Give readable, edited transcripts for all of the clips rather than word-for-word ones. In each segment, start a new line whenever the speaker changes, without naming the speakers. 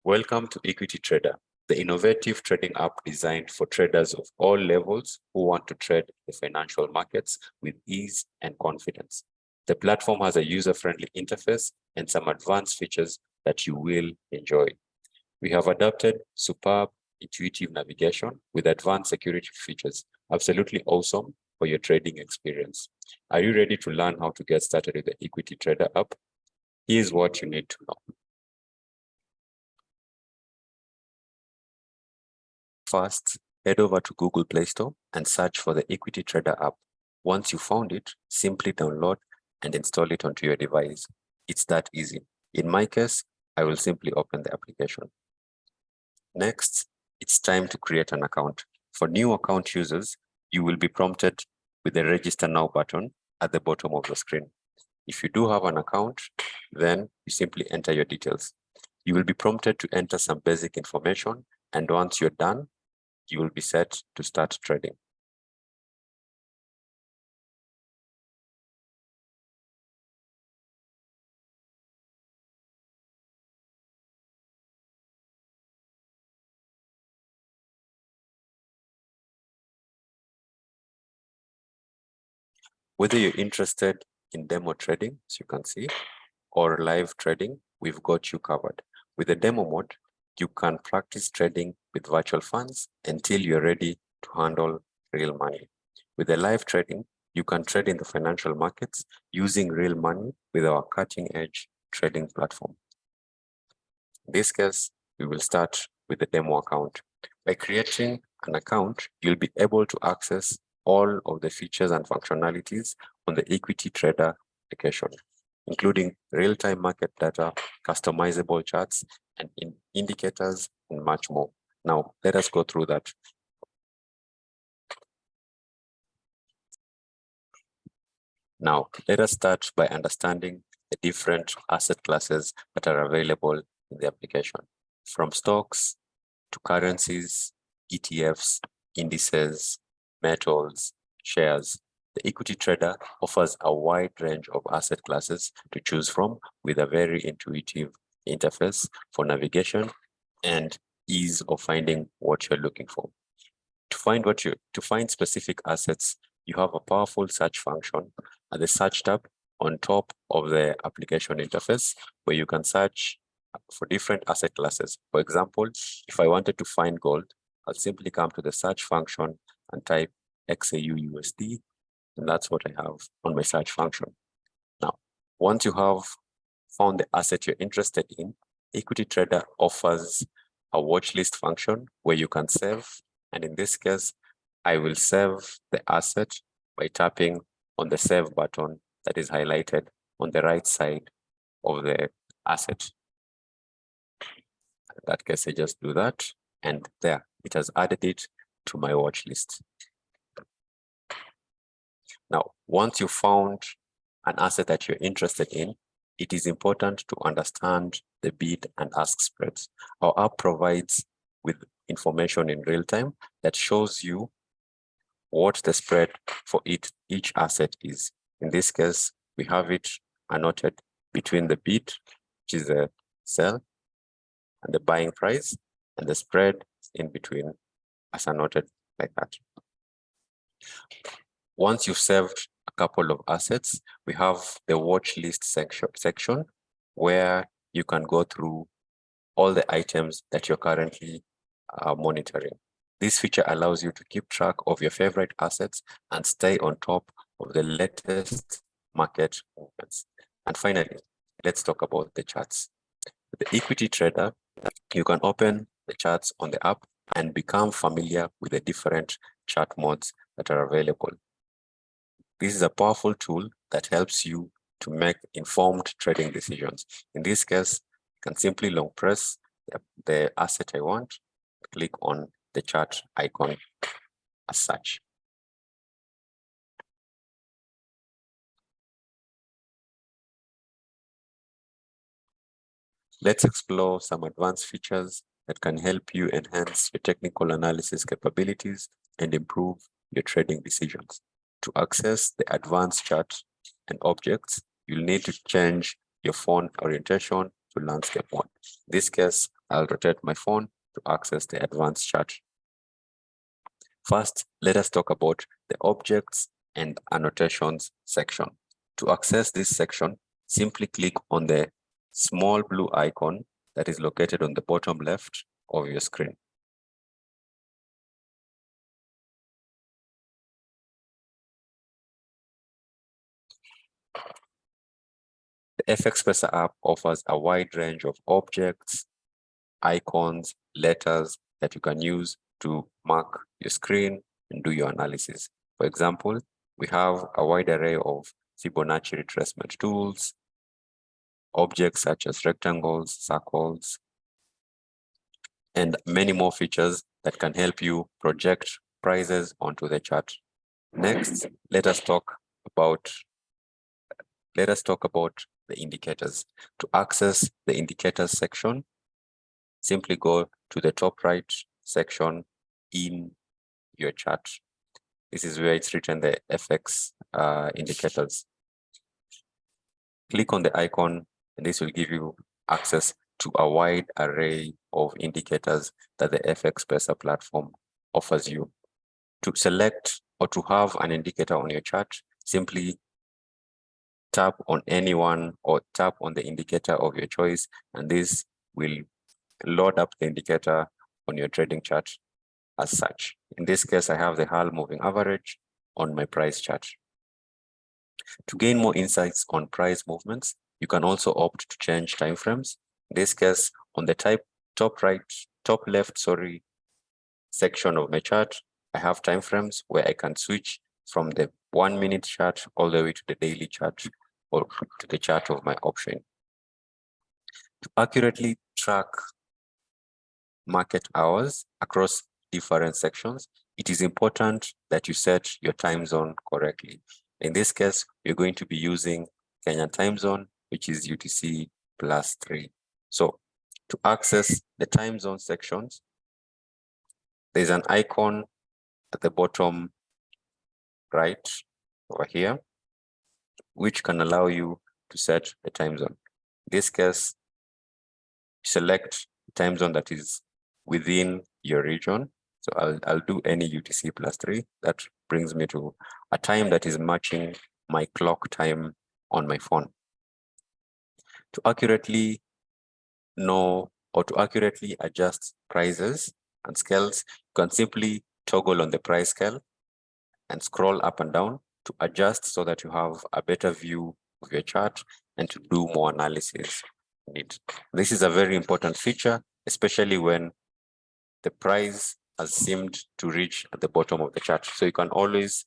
Welcome to Equiti Trader, the innovative trading app designed for traders of all levels who want to trade the financial markets with ease and confidence. The platform has a user-friendly interface and some advanced features that you will enjoy. We have adapted superb, intuitive navigation with advanced security features, absolutely awesome for your trading experience. Are you ready to learn how to get started with the Equiti Trader app? Here's what you need to know. First, head over to Google Play Store and search for the Equiti Trader app. Once you found it, simply download and install it onto your device. It's that easy. In my case, I will simply open the application. Next, it's time to create an account. For new account users, you will be prompted with the Register Now button at the bottom of the screen. If you do have an account, then you simply enter your details. You will be prompted to enter some basic information, and once you're done, you will be set to start trading. Whether you're interested in demo trading, as you can see, or live trading, we've got you covered. With the demo mode, you can practice trading with virtual funds until you're ready to handle real money. With the live trading, you can trade in the financial markets using real money with our cutting-edge trading platform. In this case, we will start with the demo account. By creating an account, you'll be able to access all of the features and functionalities on the Equiti Trader application, including real-time market data, customizable charts, and indicators, and much more. Now, let us go through that. Now, let us start by understanding the different asset classes that are available in the application, from stocks to currencies, ETFs, indices, metals, shares. The Equiti Trader offers a wide range of asset classes to choose from with a very intuitive interface for navigation and ease of finding what you're looking for. To find specific assets, you have a powerful search function at the search tab on top of the application interface, where you can search for different asset classes. For example, if I wanted to find gold, I'll simply come to the search function and type XAU USD, and that's what I have on my search function. Now, once you have found the asset you're interested in, Equiti Trader offers a watchlist function where you can save, and in this case, I will save the asset by tapping on the save button that is highlighted on the right side of the asset. In that case, I just do that, and there, it has added it to my watch list. Now, once you found an asset that you're interested in, it is important to understand the bid and ask spreads. Our app provides with information in real time that shows you what the spread for each asset is. In this case, we have it annotated between the bid, which is the sell, and the buying price, and the spread in between as annotated like that. Once you've saved a couple of assets, we have the watch list section where you can go through all the items that you're currently monitoring. This feature allows you to keep track of your favorite assets and stay on top of the latest market movements. And finally, let's talk about the charts. With the Equiti Trader, you can open the charts on the app and become familiar with the different chart modes that are available. This is a powerful tool that helps you to make informed trading decisions. In this case, you can simply long press the asset I want, click on the chart icon as such. Let's explore some advanced features that can help you enhance your technical analysis capabilities and improve your trading decisions. To access the advanced chart and objects, you'll need to change your phone orientation to landscape mode. In this case, I'll rotate my phone to access the advanced chart. First, let us talk about the objects and annotations section. To access this section, simply click on the small blue icon that is located on the bottom left of your screen. The FXPesa app offers a wide range of objects, icons, letters that you can use to mark your screen and do your analysis. For example, we have a wide array of Fibonacci retracement tools, objects such as rectangles, circles, and many more features that can help you project prices onto the chart. Next, let us talk about the indicators. To access the indicators section, simply go to the top right section in your chart. This is where it's written the FX indicators. Click on the icon, and this will give you access to a wide array of indicators that the FXPesa platform offers you. To select or to have an indicator on your chart, simply tap on any one or tap on the indicator of your choice, and this will load up the indicator on your trading chart as such. In this case, I have the HAL moving average on my price chart. To gain more insights on price movements, you can also opt to change timeframes. In this case, on the top left section of my chart, I have timeframes where I can switch from the 1 minute chart all the way to the daily chart or to the chart of my option. To accurately track market hours across different sections, it is important that you set your time zone correctly. In this case, you're going to be using Kenyan time zone, which is UTC +3. So to access the time zone sections, there's an icon at the bottom right over here, which can allow you to set the time zone. In this case, select the time zone that is within your region. So I'll do any UTC +3. That brings me to a time that is matching my clock time on my phone. To accurately know or to accurately adjust prices and scales, you can simply toggle on the price scale and scroll up and down to adjust so that you have a better view of your chart and to do more analysis on it. This is a very important feature, especially when the price has seemed to reach at the bottom of the chart. So you can always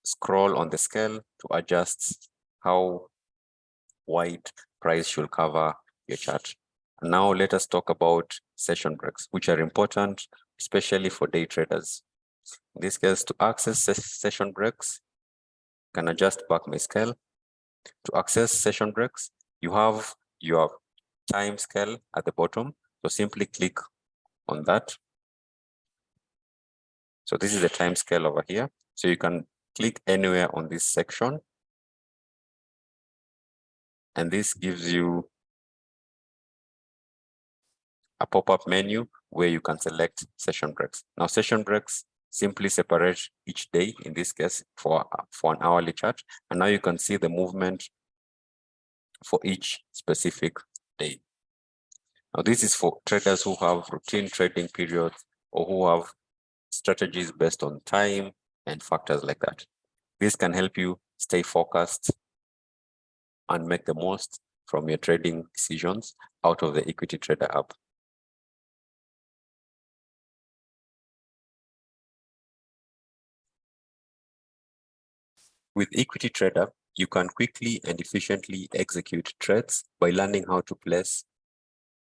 scroll on the scale to adjust how wide price should cover your chart. And now let us talk about session breaks, which are important, especially for day traders. In this case, to access session breaks, I can adjust back my scale. To access session breaks, you have your time scale at the bottom. So simply click on that. So this is the time scale over here. So you can click anywhere on this section. And this gives you a pop-up menu where you can select session breaks. Now, session breaks simply separate each day, in this case, for an hourly chart. And now you can see the movement for each specific day. Now, this is for traders who have routine trading periods or who have strategies based on time and factors like that. This can help you stay focused and make the most from your trading decisions out of the Equiti Trader app. With Equiti Trader, you can quickly and efficiently execute trades by learning how to place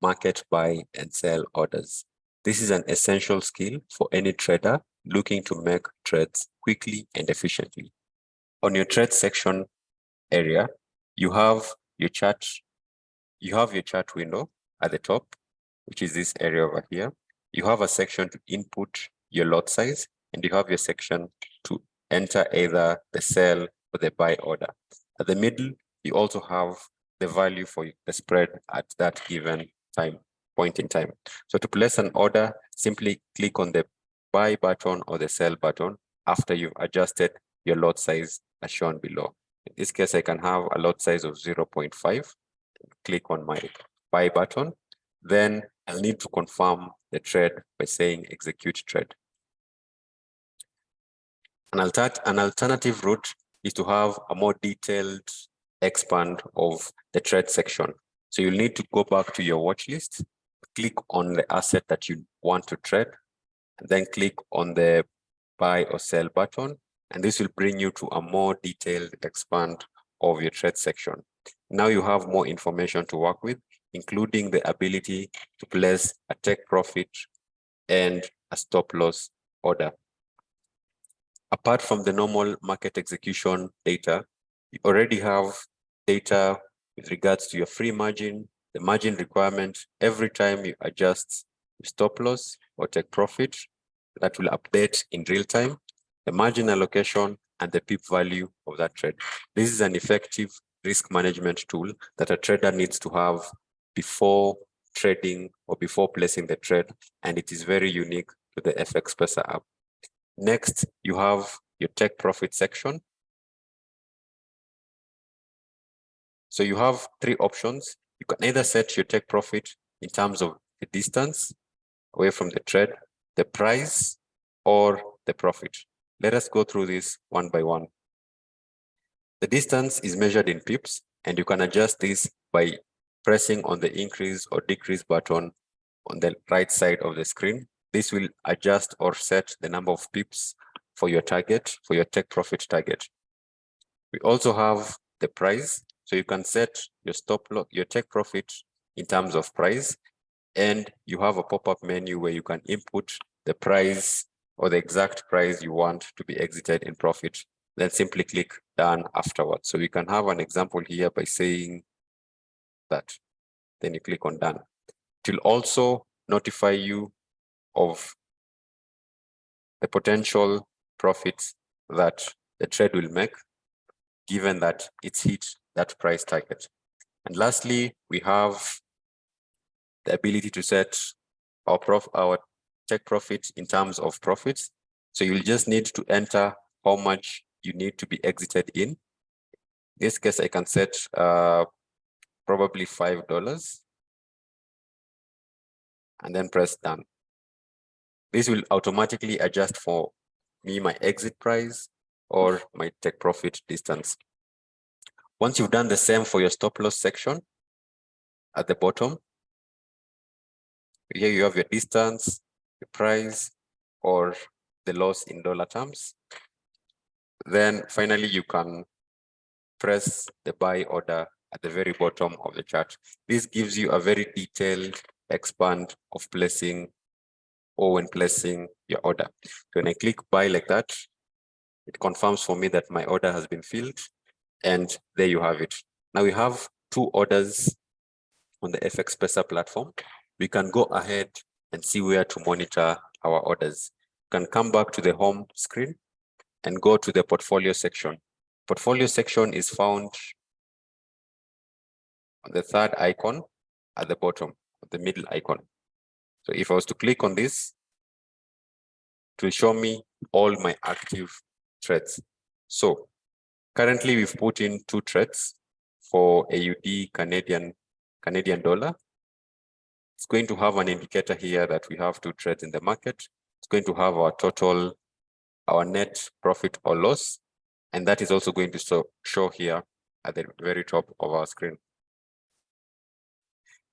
market buy and sell orders. This is an essential skill for any trader looking to make trades quickly and efficiently. On your trade section area, you have your chart window at the top, which is this area over here. You have a section to input your lot size, and you have your section to enter either the sell or the buy order. At the middle, you also have the value for the spread at that given time. point in time. So to place an order, simply click on the buy button or the sell button after you've adjusted your lot size as shown below. In this case, I can have a lot size of 0.5. Click on my buy button. Then I'll need to confirm the trade by saying execute trade. An alternative route is to have a more detailed expand of the trade section. So you'll need to go back to your watch list, click on the asset that you want to trade, and then click on the buy or sell button. And this will bring you to a more detailed expand of your trade section. Now you have more information to work with, including the ability to place a take profit and a stop loss order. Apart from the normal market execution data, you already have data with regards to your free margin, the margin requirement. Every time you adjust your stop loss or take profit, that will update in real time, the margin allocation and the pip value of that trade. This is an effective risk management tool that a trader needs to have before trading or before placing the trade, and it is very unique to the FXPesa app. Next, you have your take profit section. So you have three options. You can either set your take profit in terms of the distance away from the trade, the price, or the profit. Let us go through this one by one. The distance is measured in pips, and you can adjust this by pressing on the increase or decrease button on the right side of the screen. This will adjust or set the number of pips for your target, for your take profit target. We also have the price. So you can set your stop loss, your take profit in terms of price, and you have a pop-up menu where you can input the price or the exact price you want to be exited in profit. Then simply click done afterwards. So we can have an example here by saying that. Then you click on done. It will also notify you of the potential profits that the trade will make, given that it's hit that price target. And lastly, we have the ability to set our take profit in terms of profits. So you'll just need to enter how much you need to be exited in. In this case, I can set probably $5 and then press done. This will automatically adjust for me my exit price or my take profit distance. Once you've done the same for your stop loss section, at the bottom, here you have your distance, the price, or the loss in dollar terms. Then finally, you can press the buy order at the very bottom of the chart. This gives you a very detailed expand of placing or when placing your order. When I click buy like that, it confirms for me that my order has been filled, and there you have it. Now we have two orders on the FXPesa platform. We can go ahead and see where to monitor our orders. You can come back to the home screen and go to the portfolio section. Portfolio section is found on the third icon at the bottom, the middle icon. So if I was to click on this, it will show me all my active trades. So currently we've put in 2 trades for AUD Canadian dollar. It's going to have an indicator here that we have 2 trades in the market. It's going to have our total, our net profit or loss, and that is also going to show here at the very top of our screen.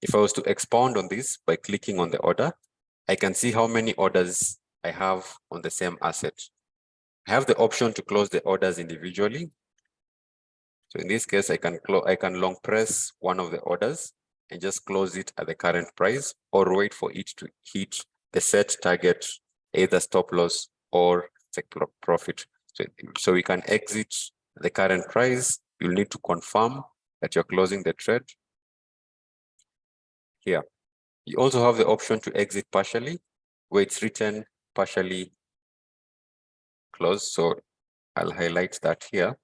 If I was to expound on this by clicking on the order, I can see how many orders I have on the same asset. I have the option to close the orders individually. So in this case, I can long press one of the orders and just close it at the current price, or wait for it to hit the set target, either stop loss or take profit. So we can exit the current price. You'll need to confirm that you're closing the trade here. You also have the option to exit partially, where it's written partially closed. So I'll highlight that here.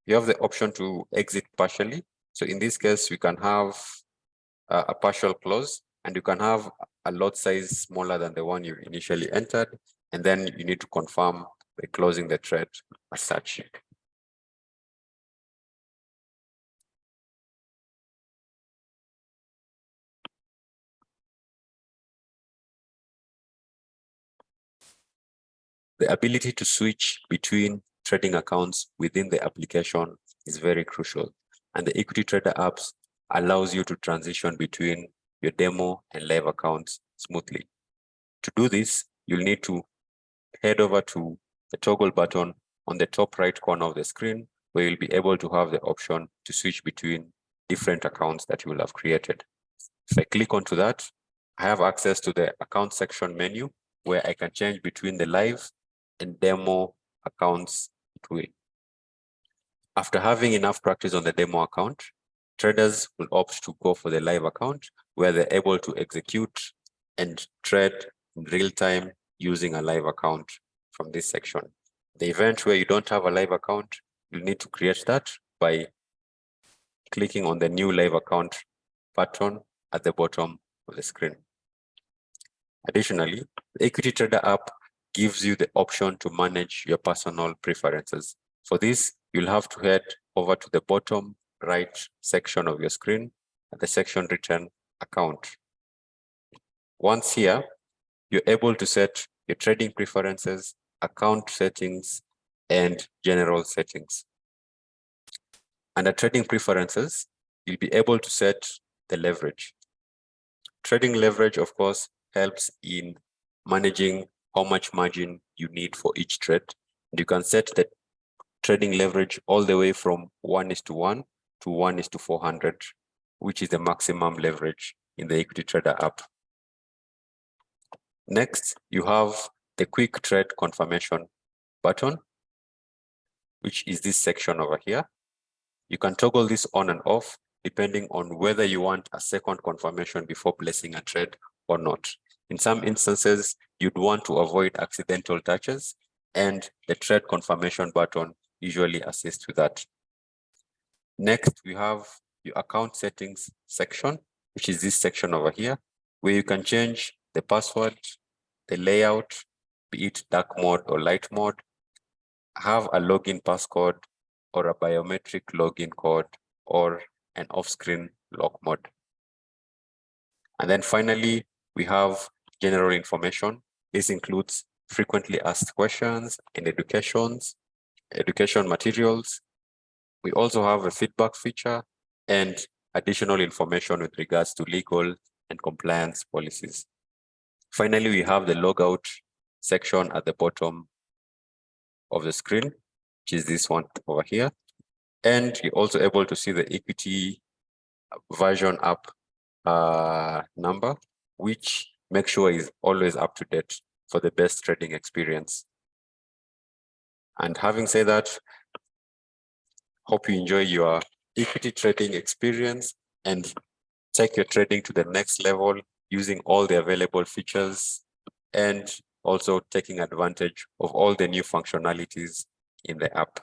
You have the option to exit partially. So in this case, we can have a partial close. and you can have a lot size smaller than the one you initially entered, and then you need to confirm by closing the trade as such. The ability to switch between trading accounts within the application is very crucial, and the Equiti Trader apps allows you to transition between your demo and live accounts smoothly. To do this, you'll need to head over to the toggle button on the top right corner of the screen, where you'll be able to have the option to switch between different accounts that you will have created. If I click onto that, I have access to the account section menu, where I can change between the live and demo accounts. After having enough practice on the demo account, traders will opt to go for the live account, where they're able to execute and trade in real time using a live account from this section. The event where you don't have a live account, you need to create that by clicking on the new live account button at the bottom of the screen. Additionally, the Equiti Trader app gives you the option to manage your personal preferences. For this, you'll have to head over to the bottom right section of your screen at the section written account. Once here, you're able to set your trading preferences, account settings, and general settings. Under trading preferences, you'll be able to set the leverage. Trading leverage, of course, helps in managing how much margin you need for each trade. And you can set the trading leverage all the way from 1:1 to 1:400, which is the maximum leverage in the Equiti Trader app. Next, you have the quick trade confirmation button, which is this section over here. You can toggle this on and off depending on whether you want a second confirmation before placing a trade or not. In some instances, you'd want to avoid accidental touches, and the trade confirmation button usually assists with that. Next, we have your account settings section, which is this section over here, where you can change the password, the layout, be it dark mode or light mode, have a login passcode or a biometric login code, or an off-screen lock mode. And then finally, we have general information. This includes frequently asked questions and education materials. We also have a feedback feature and additional information with regards to legal and compliance policies. Finally, we have the logout section at the bottom of the screen, which is this one over here. And you're also able to see the Equiti version app number, which makes sure is always up to date for the best trading experience. And having said that, hope you enjoy your Equiti trading experience and take your trading to the next level using all the available features and also taking advantage of all the new functionalities in the app.